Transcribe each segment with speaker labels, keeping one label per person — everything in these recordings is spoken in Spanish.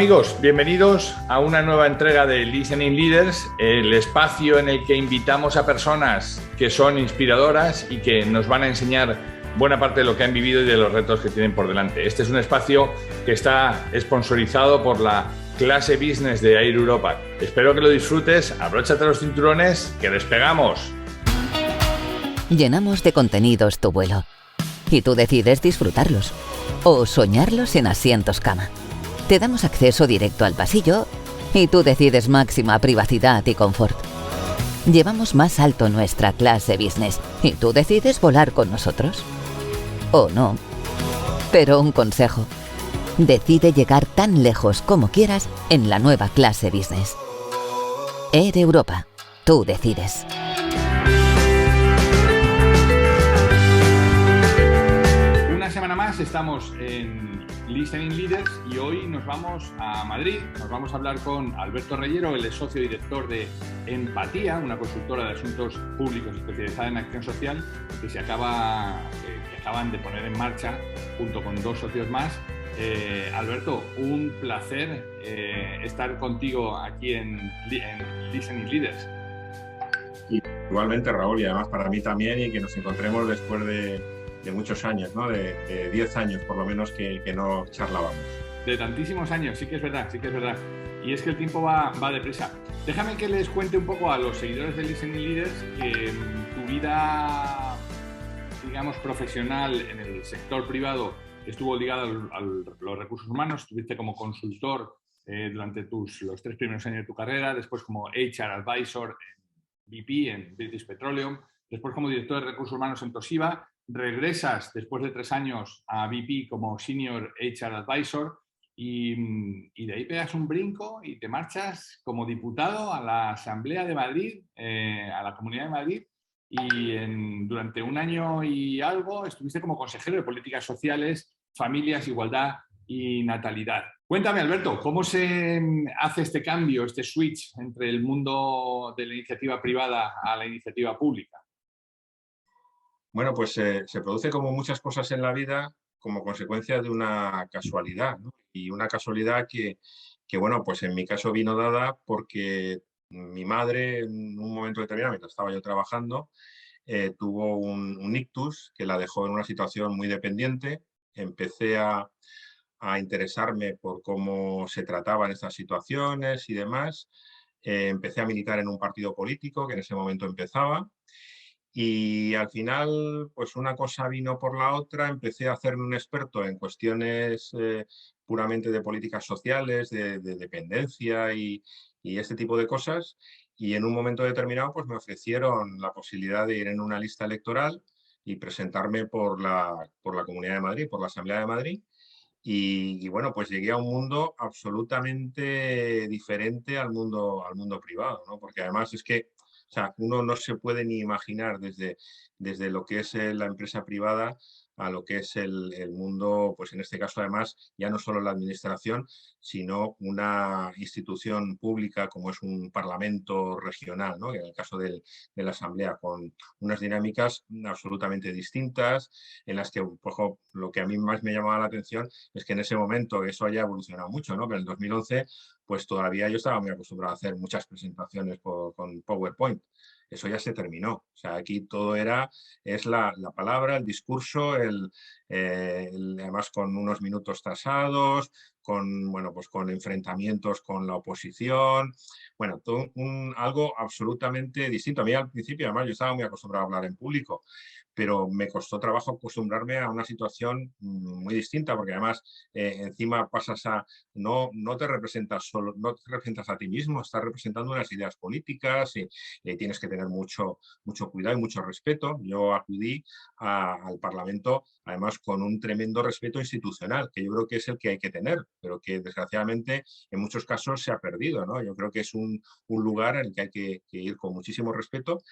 Speaker 1: amigos, bienvenidos a una nueva entrega de Listening Leaders, el espacio en el que invitamos a personas que son inspiradoras y que nos van a enseñar buena parte de lo que han vivido y de los retos que tienen por delante. Este es un espacio que está sponsorizado por la clase business de Air Europa. Espero que lo disfrutes, abróchate los cinturones, que despegamos.
Speaker 2: Llenamos de contenidos tu vuelo y tú decides disfrutarlos o soñarlos en asientos cama. Te damos acceso directo al pasillo y tú decides máxima privacidad y confort. Llevamos más alto nuestra clase business y tú decides volar con nosotros. O no. Pero un consejo. Decide llegar tan lejos como quieras en la nueva clase business. Air Europa. Tú decides.
Speaker 1: Una semana más estamos en Listening Leaders y hoy nos vamos a Madrid. Nos vamos a hablar con Alberto Reyero, el socio director de Empatía, una consultora de asuntos públicos especializada en acción social que acaban de poner en marcha junto con dos socios más. Alberto, un placer estar contigo aquí en Listening Leaders.
Speaker 3: Igualmente, Raúl, y además para mí también, y que nos encontremos después de muchos años, ¿no? De 10 años por lo menos que no charlábamos.
Speaker 1: De tantísimos años, sí que es verdad. Y es que el tiempo va deprisa. Déjame que les cuente un poco a los seguidores de Listening Leaders que tu vida, digamos, profesional en el sector privado estuvo ligada a los recursos humanos. Estuviste como consultor durante los 3 primeros años de tu carrera, después como HR Advisor en BP, en British Petroleum, después como director de recursos humanos en Toshiba. Regresas después de 3 años a BP como Senior HR Advisor y de ahí pegas un brinco y te marchas como diputado a la Asamblea de Madrid, a la Comunidad de Madrid, y durante 1 año y algo estuviste como consejero de Políticas Sociales, Familias, Igualdad y Natalidad. Cuéntame, Alberto, ¿cómo se hace este cambio, este switch entre el mundo de la iniciativa privada a la iniciativa pública?
Speaker 3: Bueno, pues se produce como muchas cosas en la vida como consecuencia de una casualidad, ¿no? Y una casualidad que, bueno, pues en mi caso vino dada porque mi madre en un momento determinado, mientras estaba yo trabajando, tuvo un ictus que la dejó en una situación muy dependiente. Empecé a interesarme por cómo se trataban estas situaciones y demás. Empecé a militar en un partido político que en ese momento empezaba. Y al final, pues una cosa vino por la otra, empecé a hacerme un experto en cuestiones puramente de políticas sociales, de dependencia y este tipo de cosas. Y en un momento determinado, pues me ofrecieron la posibilidad de ir en una lista electoral y presentarme por la Comunidad de Madrid, por la Asamblea de Madrid. Y bueno, pues llegué a un mundo absolutamente diferente al mundo privado, ¿no? Porque además es que, o sea, uno no se puede ni imaginar desde lo que es la empresa privada a lo que es el mundo, pues en este caso además, ya no solo la administración, sino una institución pública como es un parlamento regional, ¿no? En el caso de la Asamblea, con unas dinámicas absolutamente distintas, en las que, por ejemplo, lo que a mí más me llamaba la atención es que en ese momento eso haya evolucionado mucho, ¿no? Pero en el 2011, pues todavía yo estaba muy acostumbrado a hacer muchas presentaciones con PowerPoint. Eso ya se terminó. O sea, aquí todo es la palabra, el discurso, además con unos minutos tasados, bueno, pues con enfrentamientos con la oposición. Bueno, algo absolutamente distinto. A mí al principio, además, yo estaba muy acostumbrado a hablar en público, pero me costó trabajo acostumbrarme a una situación muy distinta, porque además encima pasas no te representas solo, no te representas a ti mismo, estás representando unas ideas políticas y tienes que tener mucho cuidado y mucho respeto. Yo acudí al Parlamento, además, con un tremendo respeto institucional, que yo creo que es el que hay que tener, pero que desgraciadamente en muchos casos se ha perdido, ¿no? Yo creo que es un lugar en el que hay que ir con muchísimo respeto,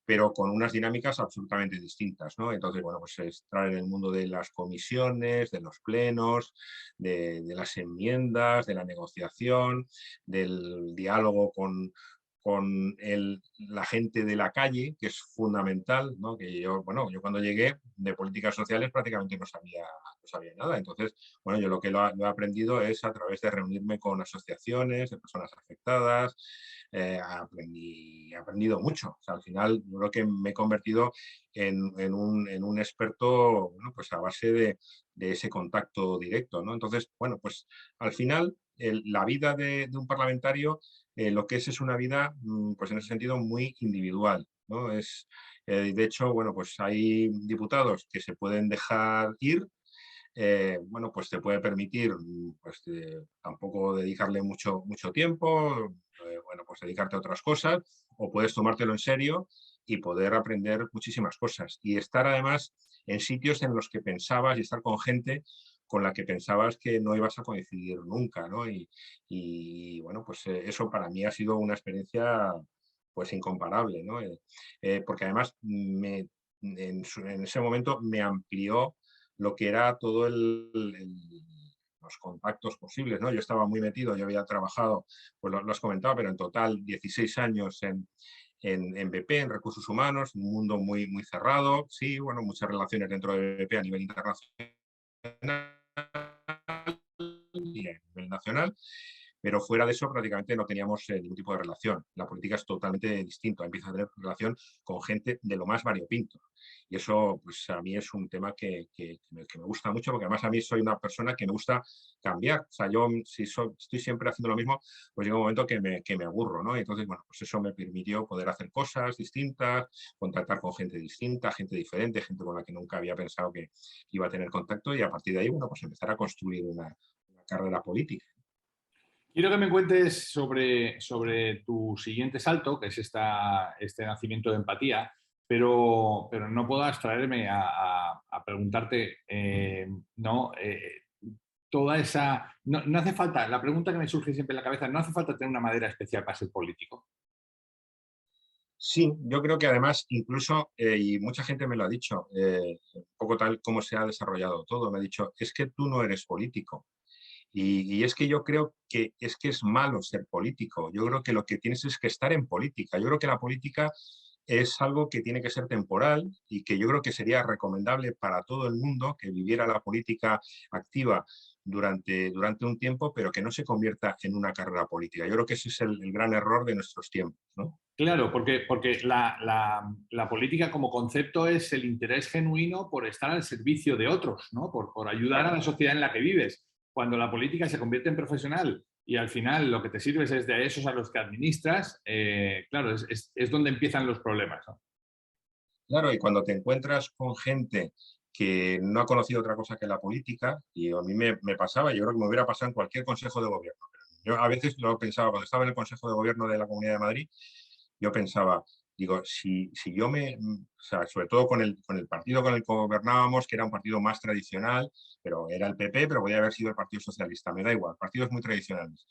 Speaker 3: pero con unas dinámicas absolutamente distintas, ¿no? Entonces, bueno, pues estar en el mundo de las comisiones, de los plenos, de las enmiendas, de la negociación, del diálogo la gente de la calle, que es fundamental, ¿no? Que yo, bueno, yo cuando llegué de políticas sociales prácticamente no sabía nada. Entonces, bueno, yo lo que lo he aprendido es a través de reunirme con asociaciones de personas afectadas. He aprendido mucho. O sea, al final, yo creo que me he convertido en un experto, bueno, pues a base de ese contacto directo, ¿no? Entonces, bueno, pues al final, la vida de un parlamentario lo que es una vida, pues en ese sentido, muy individual, ¿no? De hecho, bueno, pues hay diputados que se pueden dejar ir, bueno, pues te puede permitir, pues, tampoco dedicarle mucho tiempo, bueno, pues dedicarte a otras cosas, o puedes tomártelo en serio y poder aprender muchísimas cosas. Y estar además en sitios en los que pensabas y estar con gente con la que pensabas que no ibas a coincidir nunca, ¿no? Bueno, pues eso para mí ha sido una experiencia pues incomparable, ¿no? Porque además en ese momento me amplió lo que era todo los contactos posibles, ¿no? Yo estaba muy metido, yo había trabajado, pues lo has comentado, pero en total 16 años en BP, en recursos humanos, un mundo muy cerrado, sí, bueno, muchas relaciones dentro de BP a nivel internacional y a nivel nacional, pero fuera de eso prácticamente no teníamos ningún tipo de relación. La política es totalmente distinto, empieza a tener relación con gente de lo más variopinto. Y eso, pues a mí es un tema que me gusta mucho, porque además a mí soy una persona que me gusta cambiar. O sea, yo si estoy siempre haciendo lo mismo, pues llega un momento que me aburro, ¿no? Y entonces, bueno, pues eso me permitió poder hacer cosas distintas, contactar con gente distinta, gente diferente, gente con la que nunca había pensado que iba a tener contacto, y a partir de ahí, bueno, pues empezar a construir una carrera política.
Speaker 1: Quiero que me cuentes sobre tu siguiente salto, que es este nacimiento de empatía, pero no puedo abstraerme a preguntarte, ¿no? Toda esa... No hace falta, la pregunta que me surge siempre en la cabeza, no hace falta tener una madera especial para ser político.
Speaker 3: Sí, yo creo que además incluso, y mucha gente me lo ha dicho, un poco tal como se ha desarrollado todo, me ha dicho, es que tú no eres político. Y es que yo creo que es malo ser político. Yo creo que lo que tienes es que estar en política. Yo creo que la política es algo que tiene que ser temporal y que yo creo que sería recomendable para todo el mundo que viviera la política activa durante un tiempo, pero que no se convierta en una carrera política. Yo creo que ese es el gran error de nuestros tiempos, ¿no?
Speaker 1: Claro, porque la política como concepto es el interés genuino por estar al servicio de otros, ¿no? Por ayudar a
Speaker 3: Claro.
Speaker 1: la sociedad en la que vives. Cuando la política se convierte en profesional y al final lo que te sirves es de esos a los que administras, claro, es donde empiezan los problemas, ¿no?
Speaker 3: Claro, y cuando te encuentras con gente que no ha conocido otra cosa que la política, y a mí me pasaba, yo creo que me hubiera pasado en cualquier consejo de gobierno. Yo a veces lo pensaba, cuando estaba en el Consejo de Gobierno de la Comunidad de Madrid, yo pensaba, digo, si yo o sea, sobre todo con el partido con el que gobernábamos, que era un partido más tradicional, pero era el PP, pero podía haber sido el Partido Socialista, me da igual, partidos muy tradicionales.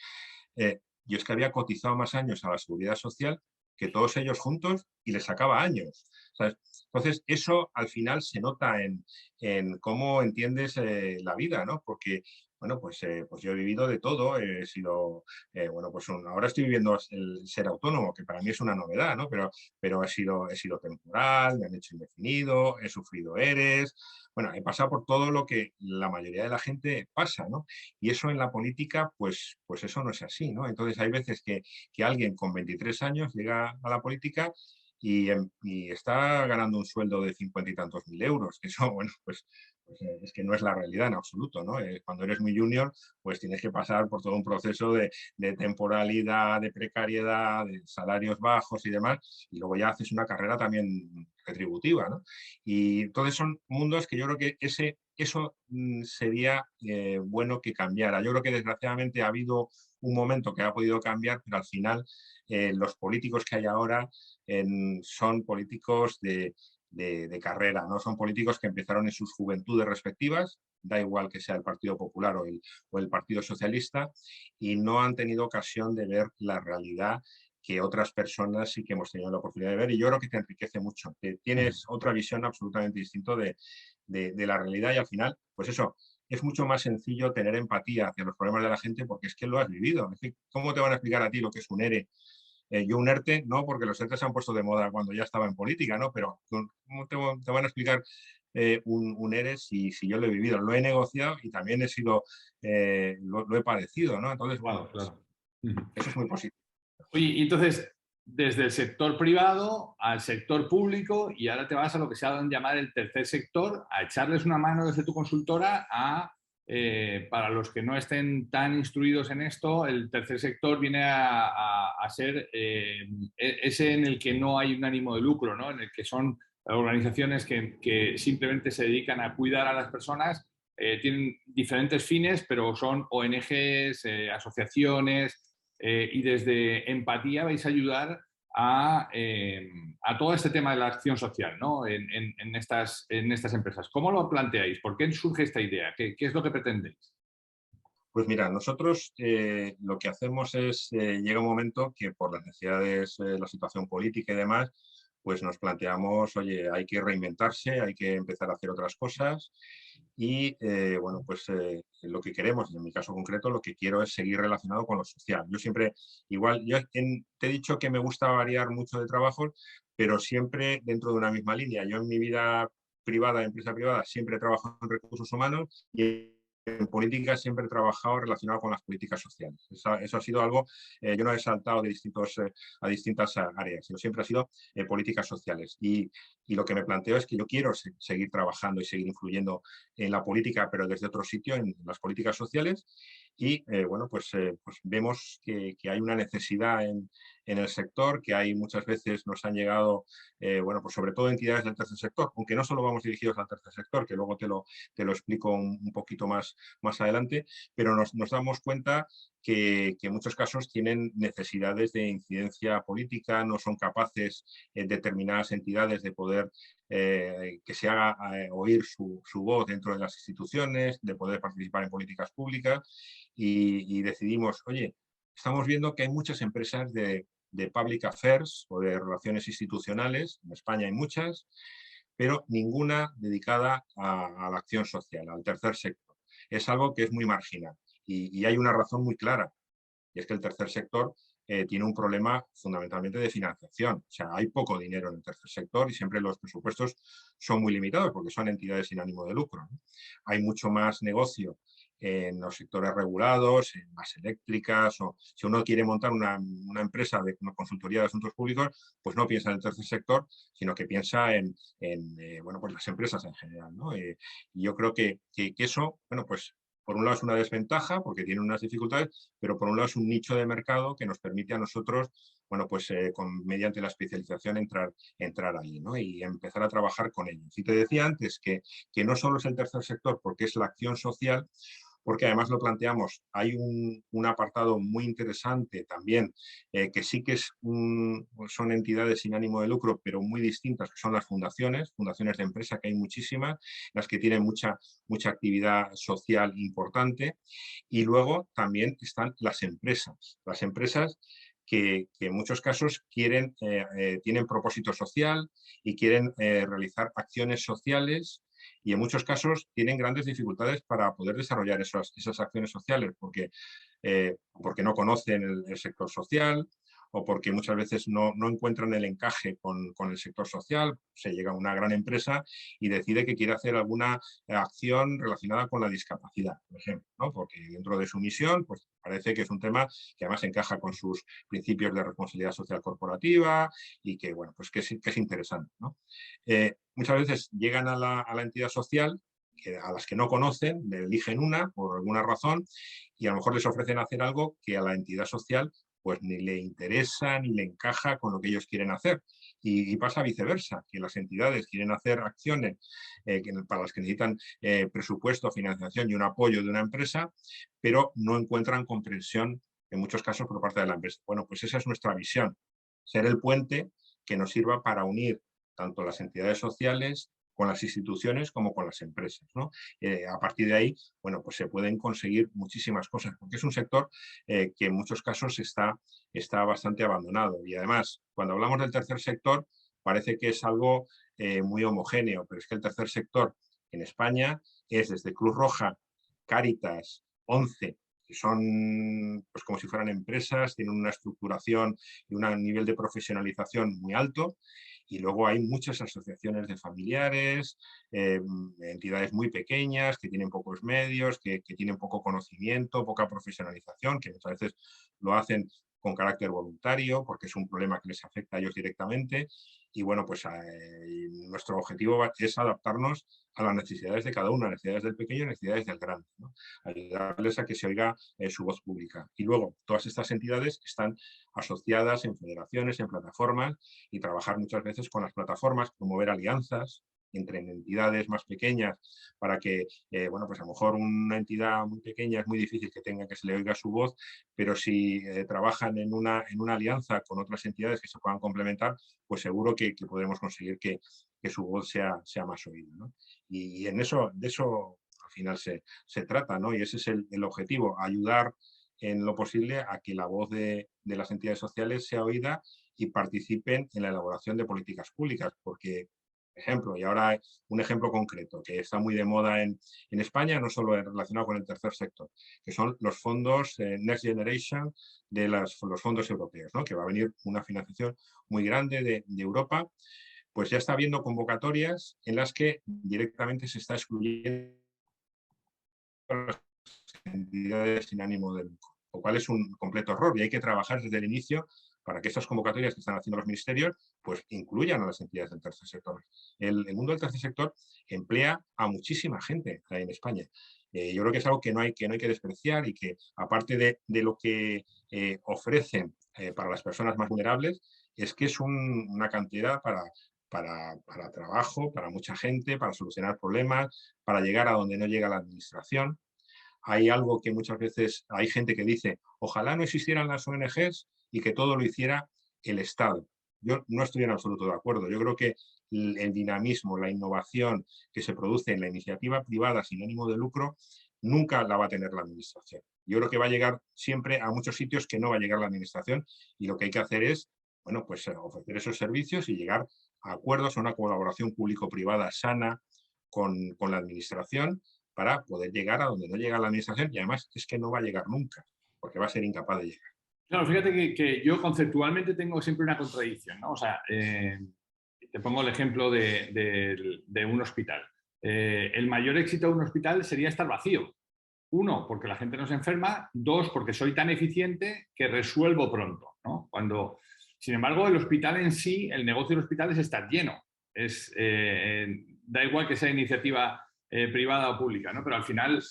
Speaker 3: Yo es que había cotizado más años a la Seguridad Social que todos ellos juntos y les sacaba años, ¿sabes? Entonces, eso al final se nota en cómo entiendes la vida, ¿no? Porque, bueno, pues yo he vivido de todo, he sido, bueno, pues ahora estoy viviendo el ser autónomo, que para mí es una novedad, ¿no? Pero he sido temporal, me han hecho indefinido, he sufrido ERES, bueno, he pasado por todo lo que la mayoría de la gente pasa, ¿no? Y eso en la política, pues eso no es así, ¿no? Entonces hay veces que alguien con 23 años llega a la política y está ganando un sueldo de 50 y tantos mil euros. Eso, bueno, pues es que no es la realidad en absoluto, ¿no? Cuando eres muy junior, pues tienes que pasar por todo un proceso de temporalidad, de precariedad, de salarios bajos y demás, y luego ya haces una carrera también retributiva, ¿no? Y entonces son mundos que yo creo que eso sería bueno que cambiara. Yo creo que desgraciadamente ha habido un momento que ha podido cambiar, pero al final los políticos que hay ahora son políticos de carrera, no son políticos que empezaron en sus juventudes respectivas, da igual que sea el Partido Popular o el Partido Socialista, y no han tenido ocasión de ver la realidad que otras personas sí que hemos tenido la oportunidad de ver, y yo creo que te enriquece mucho, que tienes otra visión absolutamente distinta de la realidad, y al final, pues eso, es mucho más sencillo tener empatía hacia los problemas de la gente porque es que lo has vivido. Es decir, ¿cómo te van a explicar a ti lo que es un ERE yo un ERTE, no, porque los ERTE se han puesto de moda cuando ya estaba en política, ¿no? Pero ¿cómo te van a explicar un ERE si yo lo he vivido? Lo he negociado y también he sido, lo he padecido, ¿no? Entonces, bueno,
Speaker 1: Claro,
Speaker 3: pues
Speaker 1: claro. Ujú.
Speaker 3: eso es muy positivo.
Speaker 1: Oye, y entonces, desde el sector privado al sector público, y ahora te vas a lo que se ha dado en llamar el tercer sector, a echarles una mano desde tu consultora a, para los que no estén tan instruidos en esto, el tercer sector viene a ser ese en el que no hay un ánimo de lucro, ¿no? En el que son organizaciones que simplemente se dedican a cuidar a las personas, tienen diferentes fines, pero son ONGs, asociaciones, y desde empatía vais a ayudar a todo este tema de la acción social, ¿no? En estas empresas. ¿Cómo lo planteáis? ¿Por qué surge esta idea? ¿Qué es lo que pretendéis?
Speaker 3: Pues mira, nosotros lo que hacemos es, llega un momento que por las necesidades, la situación política y demás, pues nos planteamos, oye, hay que reinventarse, hay que empezar a hacer otras cosas y, bueno, pues lo que queremos, en mi caso concreto, lo que quiero es seguir relacionado con lo social. Yo siempre, igual, te he dicho que me gusta variar mucho de trabajos, pero siempre dentro de una misma línea. Yo en mi vida privada, empresa privada, siempre he trabajado en recursos humanos y en política siempre he trabajado relacionado con las políticas sociales. Eso ha sido algo, yo no he saltado de a distintas áreas, sino siempre ha sido políticas sociales. Y lo que me planteo es que yo quiero seguir trabajando y seguir influyendo en la política, pero desde otro sitio, en las políticas sociales. Y bueno, pues vemos que hay una necesidad en el sector, que hay muchas veces nos han llegado, bueno, pues sobre todo entidades del tercer sector, aunque no solo vamos dirigidos al tercer sector, que luego te lo explico un poquito más adelante, pero nos damos cuenta que en muchos casos tienen necesidades de incidencia política, no son capaces en determinadas entidades de poder que se haga oír su voz dentro de las instituciones, de poder participar en políticas públicas y decidimos, oye, estamos viendo que hay muchas empresas de public affairs o de relaciones institucionales, en España hay muchas, pero ninguna dedicada a la acción social, al tercer sector. Es algo que es muy marginal y hay una razón muy clara, y es que el tercer sector tiene un problema fundamentalmente de financiación. O sea, hay poco dinero en el tercer sector y siempre los presupuestos son muy limitados porque son entidades sin ánimo de lucro, ¿no? Hay mucho más negocio en los sectores regulados, en las eléctricas, o si uno quiere montar una empresa de una consultoría de asuntos públicos, pues no piensa en el tercer sector, sino que piensa bueno, pues las empresas en general, ¿no? Y yo creo que eso, bueno, pues por un lado es una desventaja porque tiene unas dificultades, pero por un lado es un nicho de mercado que nos permite a nosotros, bueno, pues mediante la especialización entrar ahí, ¿no? Y empezar a trabajar con ellos. Y te decía antes que no solo es el tercer sector porque es la acción social, porque además lo planteamos, hay un apartado muy interesante también, que sí que son entidades sin ánimo de lucro, pero muy distintas, que son las fundaciones de empresa, que hay muchísimas, las que tienen mucha actividad social importante. Y luego también están las empresas que en muchos casos tienen propósito social y quieren realizar acciones sociales y en muchos casos tienen grandes dificultades para poder desarrollar esas acciones sociales porque no conocen el sector social o porque muchas veces no encuentran el encaje con el sector social. Se llega a una gran empresa y decide que quiere hacer alguna acción relacionada con la discapacidad, por ejemplo, ¿no? Porque dentro de su misión pues, parece que es un tema que además encaja con sus principios de responsabilidad social corporativa y que, bueno, pues que es interesante, ¿no? Muchas veces llegan a la entidad social a las que no conocen, le eligen una por alguna razón y a lo mejor les ofrecen hacer algo que a la entidad social pues ni le interesa ni le encaja con lo que ellos quieren hacer. Y pasa viceversa, que las entidades quieren hacer acciones para las que necesitan presupuesto, financiación y un apoyo de una empresa, pero no encuentran comprensión en muchos casos por parte de la empresa. Bueno, pues esa es nuestra visión, ser el puente que nos sirva para unir tanto las entidades sociales con las instituciones como con las empresas, ¿no? A partir de ahí, bueno, pues se pueden conseguir muchísimas cosas, porque es un sector que en muchos casos está bastante abandonado. Y además, cuando hablamos del tercer sector, parece que es algo muy homogéneo, pero es que el tercer sector en España es desde Cruz Roja, Cáritas, ONCE, que son pues, como si fueran empresas, tienen una estructuración y un nivel de profesionalización muy alto. Y luego hay muchas asociaciones de familiares, entidades muy pequeñas que tienen pocos medios, que tienen poco conocimiento, poca profesionalización, que muchas veces lo hacen con carácter voluntario porque es un problema que les afecta a ellos directamente. Y bueno, pues nuestro objetivo es adaptarnos a las necesidades de cada uno, necesidades del pequeño y necesidades del grande, ¿no? Ayudarles a que se oiga su voz pública. Y luego, todas estas entidades están asociadas en federaciones, en plataformas, y trabajar muchas veces con las plataformas, promover alianzas entre entidades más pequeñas para que, bueno, pues a lo mejor una entidad muy pequeña es muy difícil que tenga que se le oiga su voz, pero si trabajan en una alianza con otras entidades que se puedan complementar, pues seguro que podremos conseguir que su voz sea más oída, ¿no? Y de eso al final se trata, ¿no? Y ese es el objetivo, ayudar en lo posible a que la voz de las entidades sociales sea oída y participen en la elaboración de políticas públicas, porque, por ejemplo, y ahora un ejemplo concreto que está muy de moda en España, no solo relacionado con el tercer sector, que son los fondos Next Generation de los fondos europeos, ¿no? Que va a venir una financiación muy grande de Europa. Pues ya está habiendo convocatorias en las que directamente se está excluyendo a las entidades sin ánimo de lucro, lo cual es un completo error y hay que trabajar desde el inicio para que estas convocatorias que están haciendo los ministerios pues incluyan a las entidades del tercer sector. El mundo del tercer sector emplea a muchísima gente en España. Yo creo que es algo que no hay que despreciar y que aparte de lo que ofrecen para las personas más vulnerables, es que es una cantidad para trabajo, para mucha gente, para solucionar problemas, para llegar a donde no llega la administración. Hay algo que muchas veces hay gente que dice, ojalá no existieran las ONGs y que todo lo hiciera el Estado. Yo no estoy en absoluto de acuerdo. Yo creo que el dinamismo, la innovación que se produce en la iniciativa privada sin ánimo de lucro nunca la va a tener la administración. Yo creo que va a llegar siempre a muchos sitios que no va a llegar la administración y lo que hay que hacer es, bueno, pues ofrecer esos servicios y llegar a acuerdos, a una colaboración público-privada sana con la administración para poder llegar a donde no llega la administración y además es que no va a llegar nunca, porque va a ser incapaz de llegar.
Speaker 1: Claro, fíjate que yo conceptualmente tengo siempre una contradicción, ¿no? O sea, te pongo el ejemplo de un hospital. El mayor éxito de un hospital sería estar vacío. Uno, porque la gente no se enferma. Dos, porque soy tan eficiente que resuelvo pronto, ¿no? Sin embargo, el hospital en sí, el negocio del hospital es estar lleno. Da igual que sea iniciativa privada o pública, ¿no? Pero al final,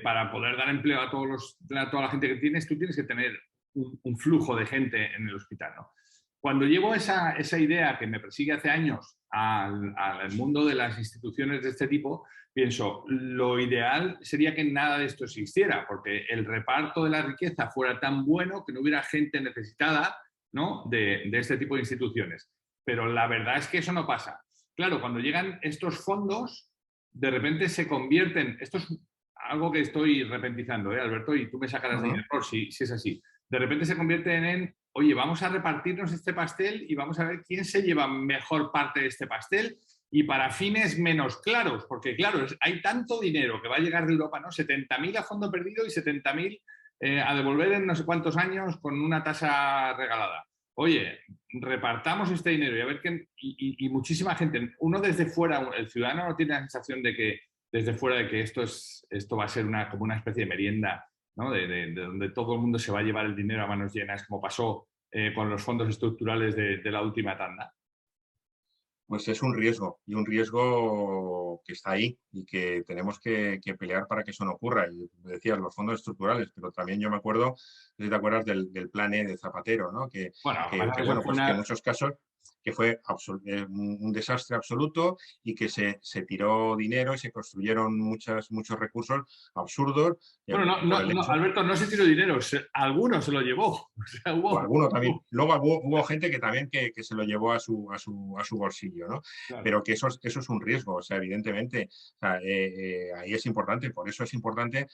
Speaker 1: para poder dar empleo a toda la gente que tienes, tú tienes que tener un flujo de gente en el hospital, ¿no? Cuando llevo esa idea que me persigue hace años al mundo de las instituciones de este tipo, pienso, lo ideal sería que nada de esto existiera, porque el reparto de la riqueza fuera tan bueno que no hubiera gente necesitada, ¿no? de este tipo de instituciones. Pero la verdad es que eso no pasa. Claro, cuando llegan estos fondos, de repente se convierten, esto es algo que estoy repentizando, Alberto, y tú me sacarás de mi error si es así. De repente se convierten en, oye, vamos a repartirnos este pastel y vamos a ver quién se lleva mejor parte de este pastel y para fines menos claros, porque claro, hay tanto dinero que va a llegar de Europa, ¿no? 70.000 a fondo perdido y 70.000 a devolver en no sé cuántos años con una tasa regalada. Oye, repartamos este dinero y a ver quién... Y muchísima gente, uno desde fuera, el ciudadano no tiene la sensación de que desde fuera de que esto va a ser como una especie de merienda, ¿no? de donde todo el mundo se va a llevar el dinero a manos llenas, como pasó con los fondos estructurales de la última tanda.
Speaker 3: Pues es un riesgo, y un riesgo que está ahí y que tenemos que pelear para que eso no ocurra. Y decías, los fondos estructurales, pero también yo me acuerdo, no sé si te acuerdas del plan E de Zapatero, ¿no? Que en muchos casos que fue un desastre absoluto y que se tiró dinero y se construyeron muchos recursos absurdos.
Speaker 1: Bueno, Alberto, no se tiró dinero, alguno se lo llevó. O sea,
Speaker 3: alguno también. Luego hubo gente que también que se lo llevó a su bolsillo, ¿no? Claro. Pero que eso es un riesgo, o sea, evidentemente. O sea, ahí es importante, por eso es importante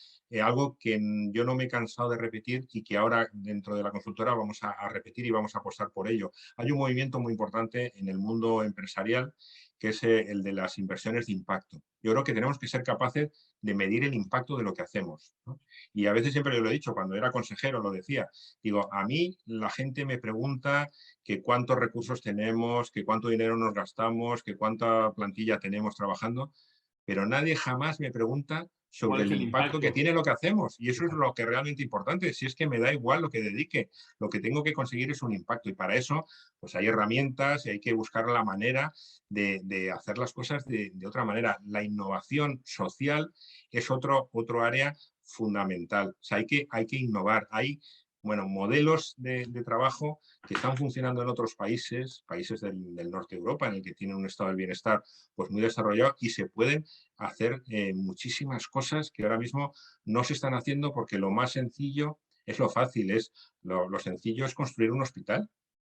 Speaker 3: algo que yo no me he cansado de repetir y que ahora dentro de la consultora vamos a repetir y vamos a apostar por ello. Hay un movimiento muy importante importante en el mundo empresarial, que es el de las inversiones de impacto. Yo creo que tenemos que ser capaces de medir el impacto de lo que hacemos, ¿no? Y a veces siempre yo lo he dicho, cuando era consejero lo decía, digo, a mí la gente me pregunta que cuántos recursos tenemos, que cuánto dinero nos gastamos, que cuánta plantilla tenemos trabajando, pero nadie jamás me pregunta sobre
Speaker 1: ¿Cuál es
Speaker 3: el
Speaker 1: el
Speaker 3: impacto que
Speaker 1: impacto?
Speaker 3: tiene lo que hacemos. Y eso es lo que es realmente importante. Si es que me da igual lo que dedique, lo que tengo que conseguir es un impacto. Y para eso, pues hay herramientas y hay que buscar la manera de hacer las cosas de otra manera. La innovación social es otro área fundamental. O sea, hay que innovar. Hay, bueno, modelos de trabajo que están funcionando en otros países, países del norte de Europa, en el que tienen un estado del bienestar pues muy desarrollado y se pueden hacer muchísimas cosas que ahora mismo no se están haciendo porque lo más sencillo es lo fácil, lo sencillo es construir un hospital.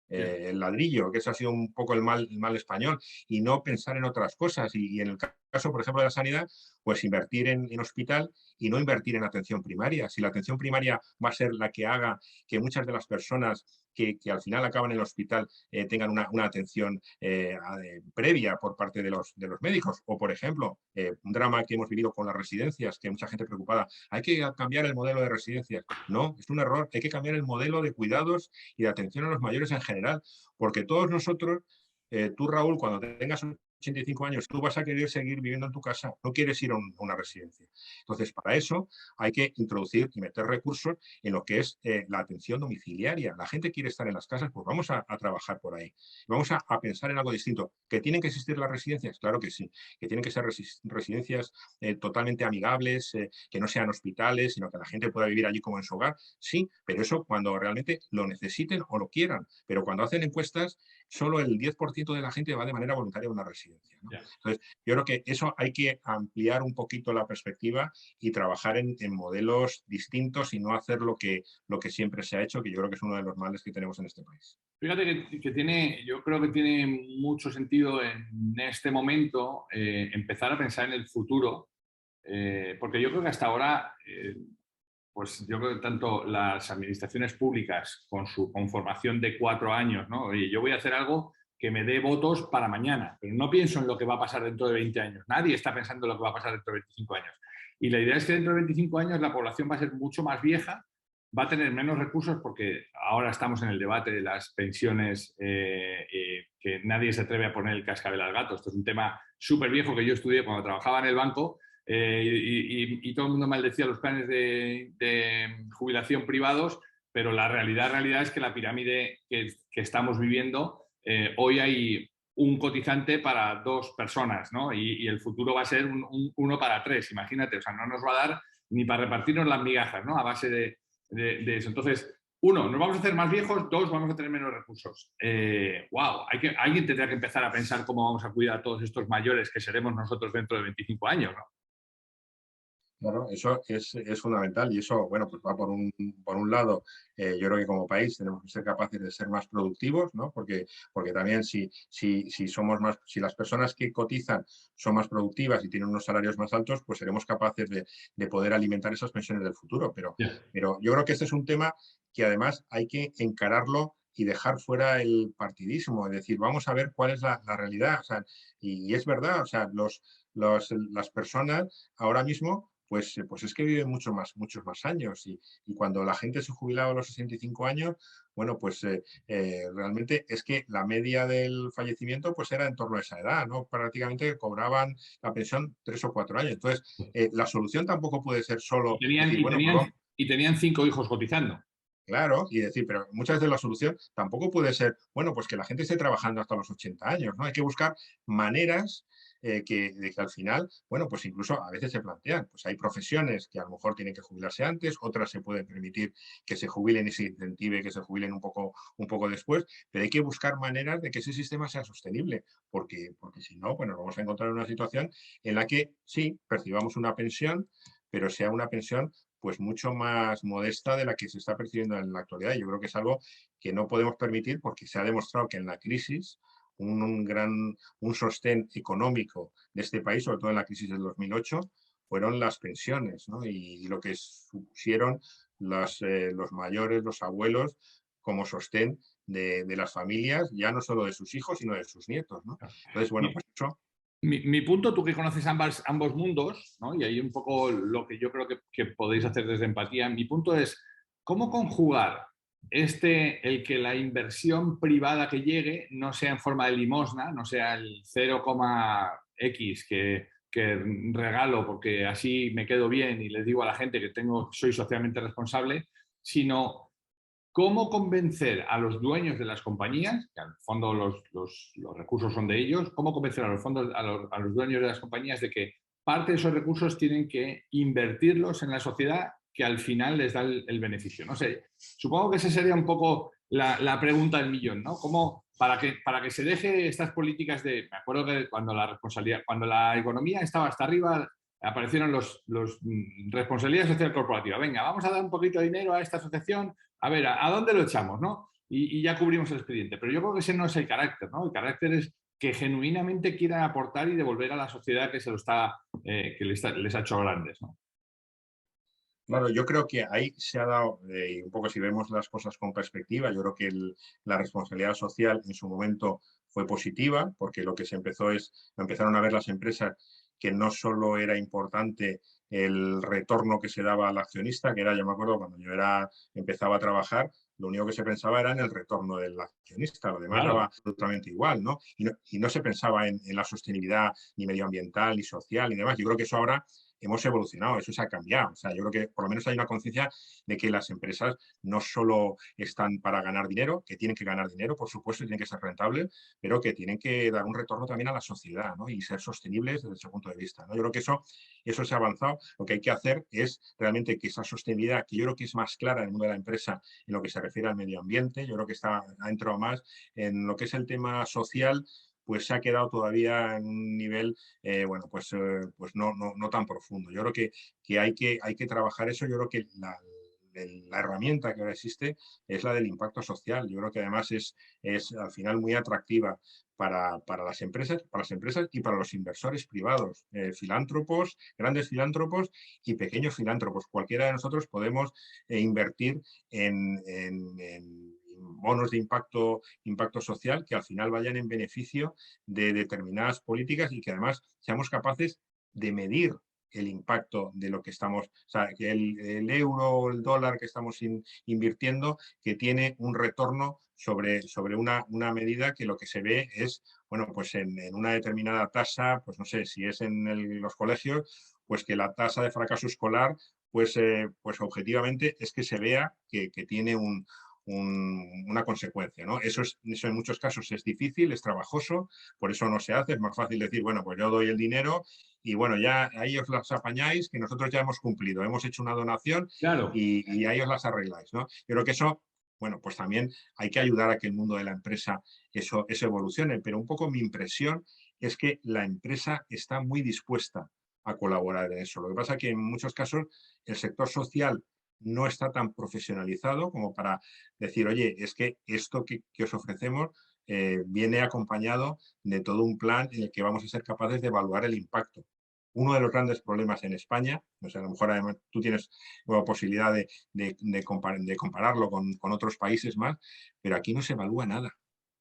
Speaker 1: Ya.
Speaker 3: El ladrillo, que eso ha sido un poco el mal español, y no pensar en otras cosas. Y en el caso, por ejemplo, de la sanidad, pues invertir en hospital y no invertir en atención primaria. Si la atención primaria va a ser la que haga que muchas de las personas que al final acaban en el hospital tengan una atención previa por parte de los médicos. O, por ejemplo, un drama que hemos vivido con las residencias, que mucha gente preocupada, hay que cambiar el modelo de residencias. No, es un error, hay que cambiar el modelo de cuidados y de atención a los mayores en general, porque todos nosotros, tú Raúl, cuando tengas 85 años, tú vas a querer seguir viviendo en tu casa, no quieres ir a una residencia. Entonces, para eso hay que introducir y meter recursos en lo que es la atención domiciliaria. La gente quiere estar en las casas, pues vamos a trabajar por ahí. Vamos a pensar en algo distinto. ¿Que tienen que existir las residencias? Claro que sí. Que tienen que ser residencias totalmente amigables, que no sean hospitales, sino que la gente pueda vivir allí como en su hogar. Sí, pero eso cuando realmente lo necesiten o lo quieran. Pero cuando hacen encuestas, solo el 10% de la gente va de manera voluntaria a una residencia, ¿no?
Speaker 1: Ya.
Speaker 3: Entonces, yo creo que eso hay que ampliar un poquito la perspectiva y trabajar en modelos distintos y no hacer lo que siempre se ha hecho, que yo creo que es uno de los males que tenemos en este país.
Speaker 1: Fíjate que tiene, yo creo que tiene mucho sentido en este momento empezar a pensar en el futuro, porque yo creo que hasta ahora, pues yo creo que tanto las administraciones públicas con su conformación de 4 años, ¿no? Oye, yo voy a hacer algo que me dé votos para mañana, pero no pienso en lo que va a pasar dentro de 20 años. Nadie está pensando en lo que va a pasar dentro de 25 años. Y la idea es que dentro de 25 años la población va a ser mucho más vieja, va a tener menos recursos porque ahora estamos en el debate de las pensiones que nadie se atreve a poner el cascabel al gato. Esto es un tema súper viejo que yo estudié cuando trabajaba en el banco y todo el mundo maldecía los planes de jubilación privados, pero la realidad es que la pirámide que estamos viviendo, hoy hay un cotizante para 2 personas, ¿no? Y el futuro va a ser uno para 3, imagínate. O sea, no nos va a dar ni para repartirnos las migajas, ¿no? A base de eso. Entonces, uno, nos vamos a hacer más viejos, dos, vamos a tener menos recursos. ¡Wow! Alguien tendrá que empezar a pensar cómo vamos a cuidar a todos estos mayores que seremos nosotros dentro de 25 años, ¿no?
Speaker 3: Claro, eso es fundamental y eso, bueno, pues va por un lado, yo creo que como país tenemos que ser capaces de ser más productivos, ¿no? Porque también si somos más, si las personas que cotizan son más productivas y tienen unos salarios más altos, pues seremos capaces de poder alimentar esas pensiones del futuro.
Speaker 1: Yeah.
Speaker 3: Pero yo creo que este es un tema que además hay que encararlo y dejar fuera el partidismo, es decir, vamos a ver cuál es la realidad. O sea, y es verdad, o sea, las personas ahora mismo pues es que viven muchos más años y cuando la gente se jubilaba a los 65 años, bueno, pues realmente es que la media del fallecimiento pues era en torno a esa edad, ¿no? Prácticamente cobraban la pensión 3 o 4 años. Entonces, la solución tampoco puede ser
Speaker 1: Y
Speaker 3: solo
Speaker 1: tenían,
Speaker 3: decir,
Speaker 1: y
Speaker 3: bueno, pues
Speaker 1: tenían,
Speaker 3: vamos,
Speaker 1: y tenían 5 hijos cotizando.
Speaker 3: claro, y decir, pero muchas veces la solución tampoco puede ser, bueno, pues que la gente esté trabajando hasta los 80 años, ¿no? Hay que buscar maneras de que al final, bueno, pues incluso a veces se plantean, pues hay profesiones que a lo mejor tienen que jubilarse antes, otras se pueden permitir que se jubilen y se incentive que se jubilen un poco después, pero hay que buscar maneras de que ese sistema sea sostenible, porque si no, bueno, nos vamos a encontrar en una situación en la que sí, percibamos una pensión, pero sea una pensión pues mucho más modesta de la que se está percibiendo en la actualidad. Yo creo que es algo que no podemos permitir porque se ha demostrado que en la crisis un sostén económico de este país, sobre todo en la crisis del 2008, fueron las pensiones, ¿no? Y lo que supusieron los mayores, los abuelos, como sostén de las familias, ya no solo de sus hijos, sino de sus nietos, ¿no? Entonces, bueno, pues eso...
Speaker 1: Mi punto, tú que conoces ambos mundos, ¿no? Y ahí un poco lo que yo creo que podéis hacer desde empatía, mi punto es, ¿cómo conjugar el que la inversión privada que llegue no sea en forma de limosna, no sea el 0,x que regalo porque así me quedo bien y les digo a la gente que soy socialmente responsable, sino cómo convencer a los dueños de las compañías, que al fondo los recursos son de ellos, cómo convencer a los dueños de las compañías de que parte de esos recursos tienen que invertirlos en la sociedad que al final les da el beneficio. No sé, supongo que esa sería un poco la pregunta del millón, ¿no? ¿Cómo, para que se deje estas políticas de... Me acuerdo que cuando la economía estaba hasta arriba, aparecieron los responsabilidad social corporativa. Venga, vamos a dar un poquito de dinero a esta asociación, a ver, ¿a dónde lo echamos, no? Y ya cubrimos el expediente. Pero yo creo que ese no es el carácter, ¿no? El carácter es que genuinamente quieran aportar y devolver a la sociedad que les ha hecho grandes, ¿no?
Speaker 3: Claro, yo creo que ahí se ha dado, un poco si vemos las cosas con perspectiva, yo creo que la responsabilidad social en su momento fue positiva, porque lo que se empezaron a ver las empresas que no solo era importante el retorno que se daba al accionista, que era, yo me acuerdo, cuando empezaba a trabajar, lo único que se pensaba era en el retorno del accionista, lo demás
Speaker 1: Claro.
Speaker 3: daba absolutamente igual, ¿no? Y no se pensaba en la sostenibilidad ni medioambiental, ni social, ni demás. Yo creo que eso ahora hemos evolucionado, eso se ha cambiado. O sea, yo creo que por lo menos hay una conciencia de que las empresas no solo están para ganar dinero, que tienen que ganar dinero, por supuesto, y tienen que ser rentables, pero que tienen que dar un retorno también a la sociedad, ¿no? Y ser sostenibles desde ese punto de vista, ¿no? Yo creo que eso se ha avanzado. Lo que hay que hacer es realmente que esa sostenibilidad, que yo creo que es más clara en el mundo de la empresa en lo que se refiere al medio ambiente, yo creo que ha entrado más en lo que es el tema social, pues se ha quedado todavía en un nivel, pues no tan profundo. Yo creo que hay que trabajar eso. Yo creo que la herramienta que ahora existe es la del impacto social. Yo creo que además es al final muy atractiva para las empresas y para los inversores privados, filántropos, grandes filántropos y pequeños filántropos. Cualquiera de nosotros podemos invertir en bonos de impacto social que al final vayan en beneficio de determinadas políticas y que además seamos capaces de medir el impacto de lo que estamos, o sea, que el euro o el dólar que estamos invirtiendo, que tiene un retorno sobre una medida que lo que se ve es, bueno, pues en una determinada tasa, pues no sé, si es en los colegios, pues que la tasa de fracaso escolar, pues objetivamente es que se vea que tiene una consecuencia, ¿no? Eso en muchos casos es difícil, es trabajoso, por eso no se hace, es más fácil decir, bueno, pues yo doy el dinero y bueno, ya ahí os las apañáis, que nosotros ya hemos cumplido, hemos hecho una donación
Speaker 1: Claro.
Speaker 3: y ahí os las arregláis, ¿no? Yo creo que eso, bueno, pues también hay que ayudar a que el mundo de la empresa eso evolucione, pero un poco mi impresión es que la empresa está muy dispuesta a colaborar en eso. Lo que pasa es que en muchos casos el sector social no está tan profesionalizado como para decir, oye, es que esto que os ofrecemos viene acompañado de todo un plan en el que vamos a ser capaces de evaluar el impacto. Uno de los grandes problemas en España, o sea, a lo mejor además tú tienes la posibilidad de compararlo con otros países más, pero aquí no se evalúa nada.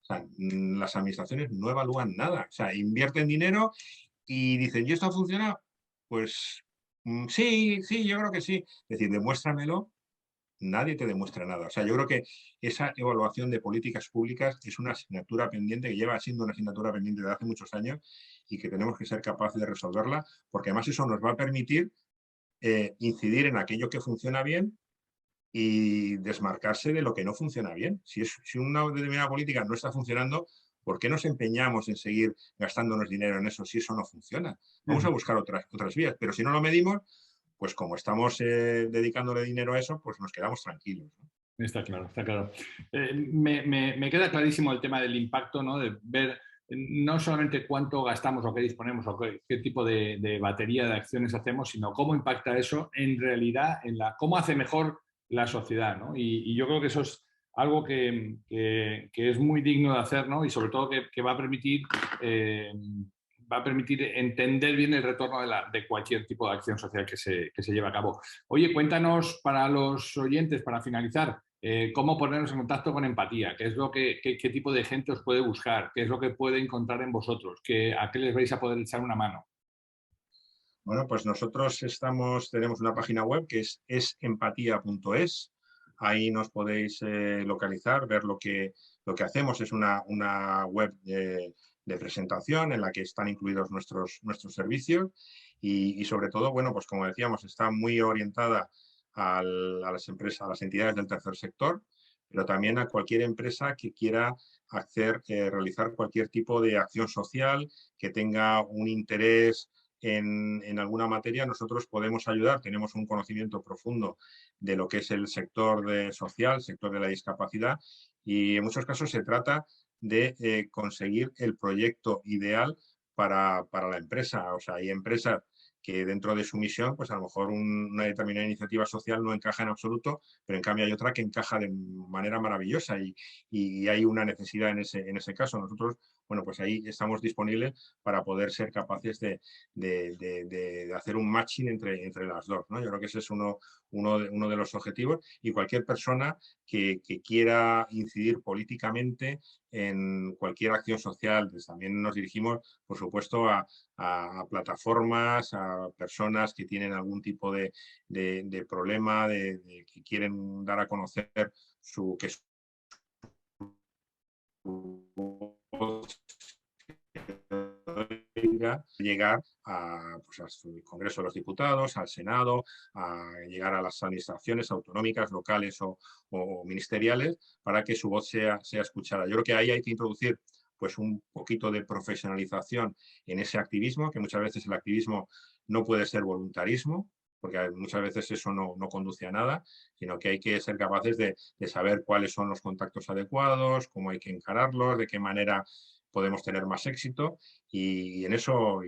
Speaker 3: O sea, las administraciones no evalúan nada. O sea, invierten dinero y dicen, ¿y esto ha funcionado? Pues sí, yo creo que sí. Es decir, demuéstramelo, nadie te demuestra nada. O sea, yo creo que esa evaluación de políticas públicas es una asignatura pendiente que lleva siendo una asignatura pendiente de hace muchos años y que tenemos que ser capaces de resolverla, porque además eso nos va a permitir incidir en aquello que funciona bien y desmarcarse de lo que no funciona bien. Si una determinada política no está funcionando, ¿por qué nos empeñamos en seguir gastándonos dinero en eso si eso no funciona? Vamos a buscar otras vías, pero si no lo medimos, pues como estamos dedicándole dinero a eso, pues nos quedamos tranquilos, ¿no?
Speaker 1: Está claro, está claro. Me queda clarísimo el tema del impacto, ¿no? De ver no solamente cuánto gastamos o qué disponemos o qué tipo de batería de acciones hacemos, sino cómo impacta eso en realidad, cómo hace mejor la sociedad, ¿no? Y yo creo que eso es algo que es muy digno de hacer, ¿no? Y sobre todo que va a permitir entender bien el retorno de cualquier tipo de acción social que se lleve a cabo. Oye, cuéntanos para los oyentes, para finalizar, cómo ponernos en contacto con Empatía, qué tipo de gente os puede buscar, qué es lo que puede encontrar en vosotros, a qué les vais a poder echar una mano.
Speaker 3: Bueno, pues nosotros tenemos una página web que es empatía.es. Ahí nos podéis localizar, ver lo que hacemos. Es una web de presentación en la que están incluidos nuestros servicios y sobre todo, bueno, pues como decíamos, está muy orientada a las empresas, a las entidades del tercer sector, pero también a cualquier empresa que quiera realizar cualquier tipo de acción social, que tenga un interés en alguna materia. Nosotros podemos ayudar, tenemos un conocimiento profundo de lo que es el sector social, el sector de la discapacidad, y en muchos casos se trata de conseguir el proyecto ideal para la empresa. O sea, hay empresas que dentro de su misión, pues a lo mejor una determinada iniciativa social no encaja en absoluto, pero en cambio hay otra que encaja de manera maravillosa y hay una necesidad en ese caso. Nosotros, bueno, pues ahí estamos disponibles para poder ser capaces de hacer un matching entre las dos, ¿no? Yo creo que ese es uno de los objetivos, y cualquier persona que quiera incidir políticamente en cualquier acción social. Pues también nos dirigimos, por supuesto, a plataformas, a personas que tienen algún tipo de problema, que quieren dar a conocer que llegar al Congreso de los Diputados, al Senado, a llegar a las administraciones autonómicas, locales o ministeriales, para que su voz sea escuchada. Yo creo que ahí hay que introducir pues un poquito de profesionalización en ese activismo, que muchas veces el activismo no puede ser voluntarismo, porque muchas veces eso no conduce a nada, sino que hay que ser capaces de saber cuáles son los contactos adecuados, cómo hay que encararlos, de qué manera podemos tener más éxito, y en eso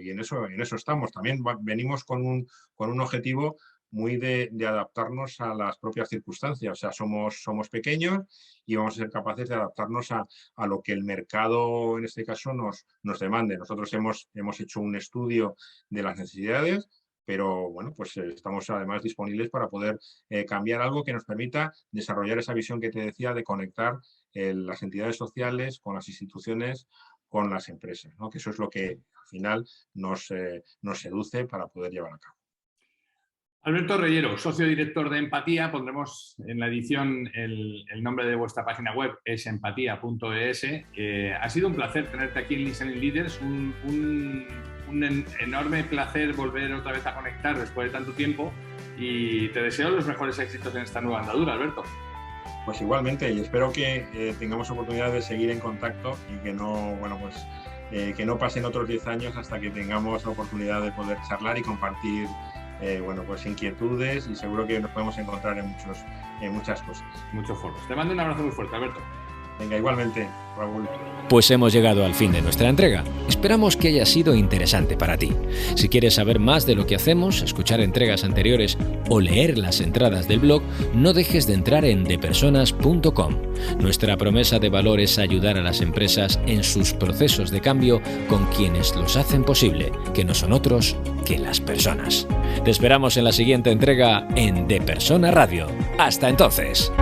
Speaker 3: estamos. También venimos con un objetivo muy de adaptarnos a las propias circunstancias. O sea, somos pequeños y vamos a ser capaces de adaptarnos a lo que el mercado, en este caso, nos demande. Nosotros hemos hecho un estudio de las necesidades, pero bueno, pues estamos además disponibles para poder cambiar algo que nos permita desarrollar esa visión que te decía de conectar las entidades sociales con las instituciones, con las empresas, ¿no? Que eso es lo que al final nos seduce para poder llevar a cabo.
Speaker 1: Alberto Reyero, socio director de Empatía. Pondremos en la edición el nombre de vuestra página web, es empatía.es. Ha sido un placer tenerte aquí en Listening Leaders, un enorme placer volver otra vez a conectar después de tanto tiempo, y te deseo los mejores éxitos en esta nueva andadura, Alberto.
Speaker 3: Pues igualmente, y espero que tengamos oportunidad de seguir en contacto y que no pasen otros 10 años hasta que tengamos la oportunidad de poder charlar y compartir pues inquietudes, y seguro que nos podemos encontrar en muchas cosas.
Speaker 1: Muchos foros. Te mando un abrazo muy fuerte, Alberto.
Speaker 3: Venga, igualmente, Raúl.
Speaker 4: Pues hemos llegado al fin de nuestra entrega. Esperamos que haya sido interesante para ti. Si quieres saber más de lo que hacemos, escuchar entregas anteriores o leer las entradas del blog, no dejes de entrar en depersonas.com. Nuestra promesa de valor es ayudar a las empresas en sus procesos de cambio con quienes los hacen posible, que no son otros que las personas. Te esperamos en la siguiente entrega en De Persona Radio. Hasta entonces.